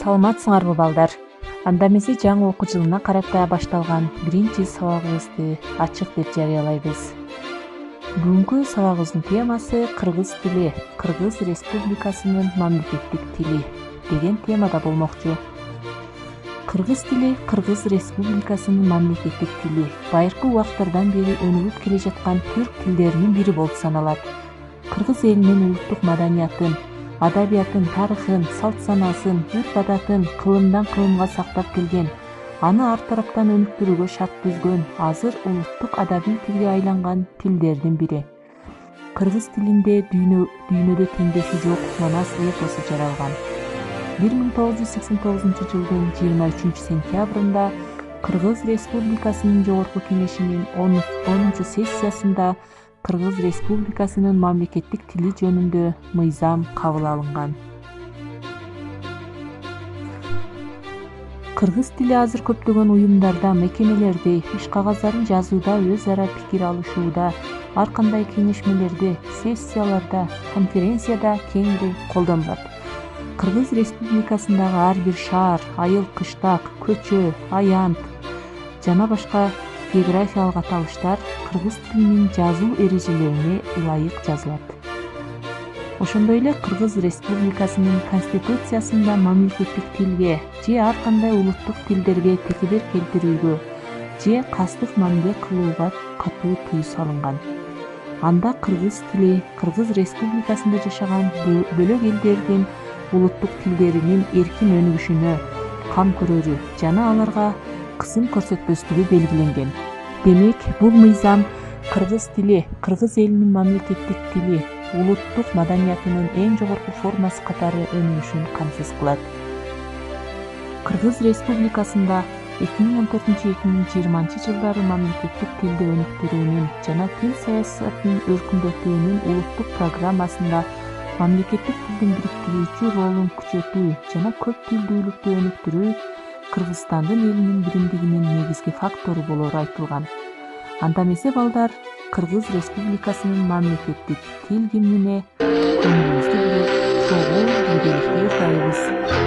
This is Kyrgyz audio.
Саламатсыңарбы балдар? Анда эмесе жаңы окуу жылына карата башталган биринчи сабагыбызды ачык деп жарыялайбыз. Бүгүнкү сабагыбыздын темасы кыргыз тили, Кыргыз Республикасынын мамлекеттик тили деген темада болмокчу. Кыргыз тили Кыргыз Республикасынын мамлекеттик тили байыркы убактардан бери өнүгүп келе жаткан түрк тилдеринин бири болуп саналат. Кыргыз элинин улуттук маданиятын, адабиятын, тарыхын, салт-санаасын, үрп-адатын кылымдан кылымга сактап келген, аны ар тараптан өнүктүрүүгө шарт түзгөн, азыр улуттук адабий тилге айланган тилдердин бири. Кыргыз тилинде дүйнөдө теңдеши жок Манас эпосу жаралган. 1989 жылдын 23 сентябрында Кыргыз Республикасынын Жогорку Кеңешинин 10-сессиясында Кыргыз Республикасынын мамлекеттик тили жөнүндө мыйзам кабыл алынган. Кыргыз тили азыр көптөгөн уюмдарда, мекемелерде, иш кагаздарын жазууда, өз ара пикир алышууда, ар кандай кеңешмелерде, сессияларда, конференцияда кеңири колдонулат. Кыргыз Республикасындагы ар бир шаар, айыл, кыштак, көчө, аянт жана башка географиялык аталыштар кыргыз тилинин жазуу эрежелерине ылайык жазылат. Ошондой эле Кыргыз Республикасынын Конституциясында мамлекеттик тилге же ар кандай улуттук тилдерге текебер келтирүүгө же кастык мамиле кылууга катуу тыюу салынган. Анда кыргыз тили Кыргыз Республикасында жашаган бөлөк элдердин улуттук тилдеринин эркин өнүгүшүнө кам көрөрү жана аларга кысым көрсөтпөстүгү белгиленген. Демек, бул мыйзам кыргыз тили кыргыз элинин мамлекеттик тили, улуттук маданиятынын эң жогорку формасы катары өнүгүшүн камсыз кылат. Кыргыз Республикасында 2014-2020 жылдары мамлекеттик тилди өнүктүрүүнүн жана тил саясатын өркүндөтүүнүн улуттук программасында мамлекеттик тилдин бириктирүүчү ролун күчөтүү жана көп тилдүүлүктү өнүктүрүү Кыргызстандын элинин биримдигинин негизги фактору болору айтылган. Анда эмесе балдар, Кыргыз Республикасынын мамлекеттик тил кимине көңүлүбүздү буруп, чогуу ийгиликке дайыбыз.